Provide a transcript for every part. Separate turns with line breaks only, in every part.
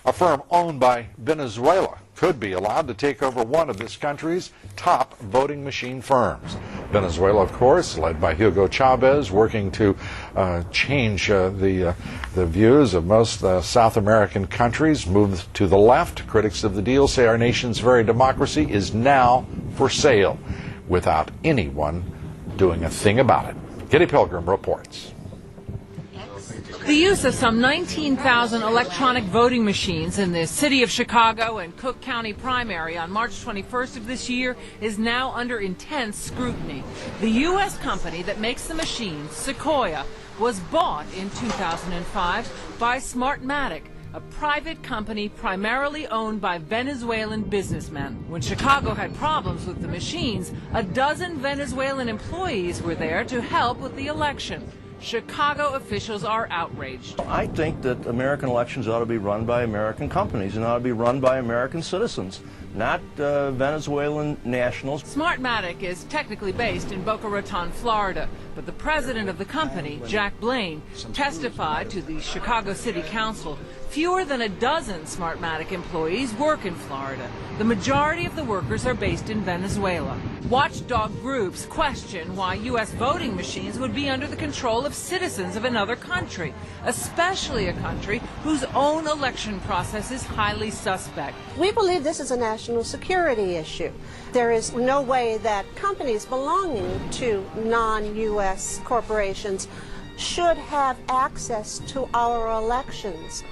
A firm owned by Venezuela could be allowed to take over one of this country's top voting machine firms. Venezuela, of course, led by Hugo Chavez, working to change the views of most South American countries, move to the left. Critics of the deal say our nation's very democracy is now for sale, without anyone doing a thing about it. Kitty Pilgrim reports.
The use of some 19,000 electronic voting machines in the city of Chicago and Cook County primary on March 21st of this year is now under intense scrutiny. The U.S. company that makes the machines, Sequoia, was bought in 2005 by Smartmatic, a private company primarily owned by Venezuelan businessmen. When Chicago had problems with the machines, a dozen Venezuelan employees were there to help with the election. Chicago officials are outraged.
I think that American elections ought to be run by American companies and ought to be run by American citizens, not Venezuelan nationals.
Smartmatic is technically based in Boca Raton, Florida, but the president of the company, Jack Blaine, testified to the Chicago City Council. Fewer than a dozen Smartmatic employees work in Florida. The majority of the workers are based in Venezuela. Watchdog groups question why U.S. voting machines would be under the control of citizens of another country, especially a country whose own election process is highly suspect.
We believe this is a national security issue. There is no way that companies belonging to non-U.S. corporations should have access to our elections.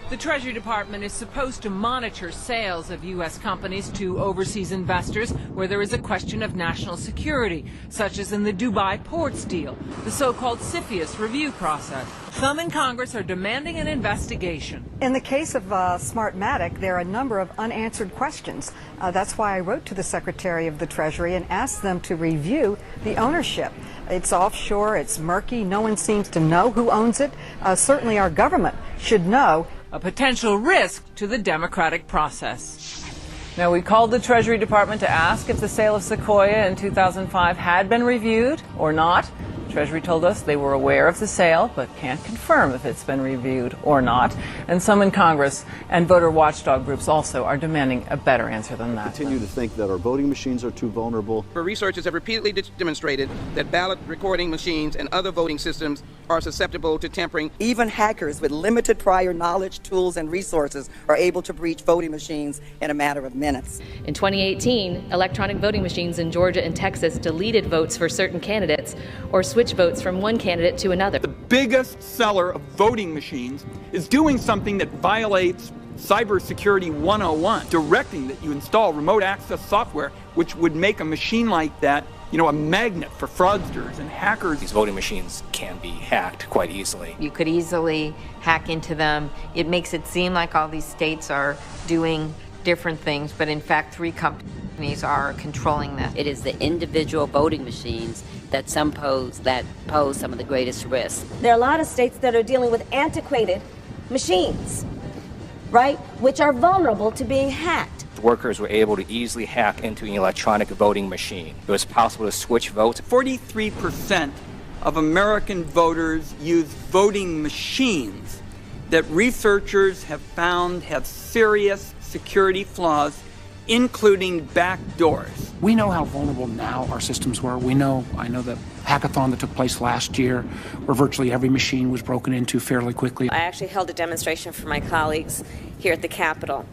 The Treasury Department is supposed to monitor sales of U.S. companies to overseas investors where there is a question of national security, such as in the Dubai ports deal, the so-called CFIUS review process. Some in Congress are demanding an investigation.
In the case of Smartmatic, there are a number of unanswered questions. That's why I wrote to the Secretary of the Treasury and asked them to review the ownership. It's offshore, it's murky, no one seems to know who owns it. Certainly our government should know.
A potential risk to the democratic process. Now, we called the Treasury Department to ask if the sale of Sequoia in 2005 had been reviewed or not. Treasury told us they were aware of the sale, but can't confirm if it's been reviewed or not. And some in Congress and voter watchdog groups also are demanding a better answer than that.
I continue to think that our voting machines are too vulnerable.
Researchers have repeatedly demonstrated that ballot recording machines and other voting systems are susceptible to tampering.
Even hackers with limited prior knowledge, tools, and resources are able to breach voting machines in a matter of minutes.
In 2018, electronic voting machines in Georgia and Texas deleted votes for certain candidates or switch votes from one candidate to another.
The biggest seller of voting machines is doing something that violates Cybersecurity 101, directing that you install remote access software, which would make a machine like that, a magnet for fraudsters and hackers.
These voting machines can be hacked quite easily.
You could easily hack into them. It makes it seem like all these states are doing different things, but in fact 3 companies are controlling them.
It is the individual voting machines that pose some of the greatest risks.
There are a lot of states that are dealing with antiquated machines, right, which are vulnerable to being hacked.
Workers were able to easily hack into an electronic voting machine. It was possible to switch votes.
43% of American voters use voting machines that researchers have found have serious security flaws, including back doors.
We know how vulnerable now our systems were. I know the hackathon that took place last year, where virtually every machine was broken into fairly quickly.
I actually held a demonstration for my colleagues here at the Capitol,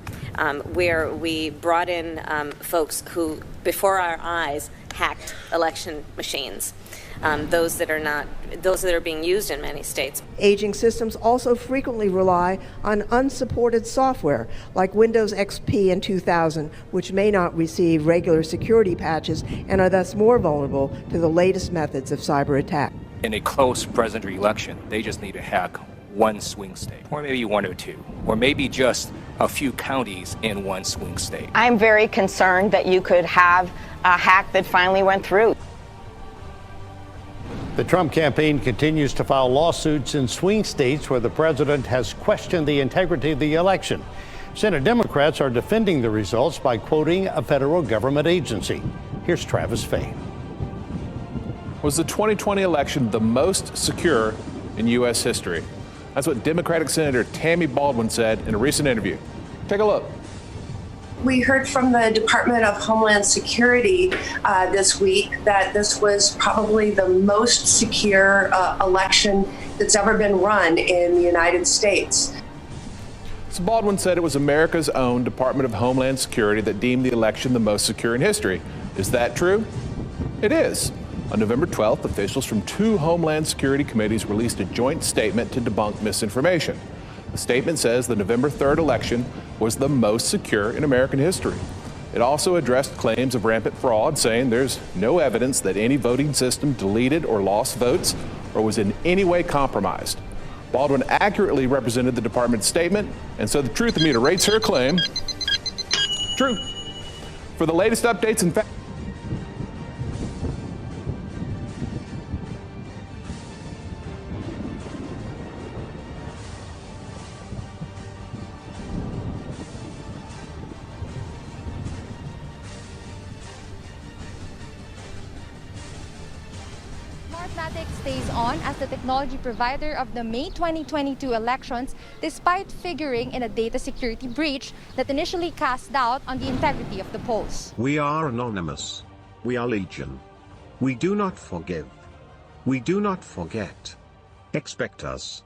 where we brought in folks who, before our eyes, hacked election machines. Those that are being used in many states.
Aging systems also frequently rely on unsupported software like Windows XP in 2000, which may not receive regular security patches and are thus more vulnerable to the latest methods of cyber attack.
In a close presidential election, they just need to hack one swing state, or maybe 1 or 2, or maybe just a few counties in one swing state.
I'm very concerned that you could have a hack that finally went through.
The Trump campaign continues to file lawsuits in swing states where the president has questioned the integrity of the election. Senate Democrats are defending the results by quoting a federal government agency. Here's Travis Fay.
Was the 2020 election the most secure in U.S. history? That's what Democratic Senator Tammy Baldwin said in a recent interview. Take a look.
We heard from the Department of Homeland Security this week that this was probably the most secure election that's ever been run in the United States.
So Baldwin said it was America's own Department of Homeland Security that deemed the election the most secure in history. Is that true? It is. On November 12th, officials from 2 Homeland Security committees released a joint statement to debunk misinformation. The statement says the November 3rd election was the most secure in American history. It also addressed claims of rampant fraud, saying there's no evidence that any voting system deleted or lost votes or was in any way compromised. Baldwin accurately represented the department's statement, and so the Truth Meter rates her claim true. For the latest updates and facts,
Smartmatic stays on as the technology provider of the May 2022 elections, despite figuring in a data security breach that initially cast doubt on the integrity of the polls.
We are anonymous. We are legion. We do not forgive. We do not forget. Expect us.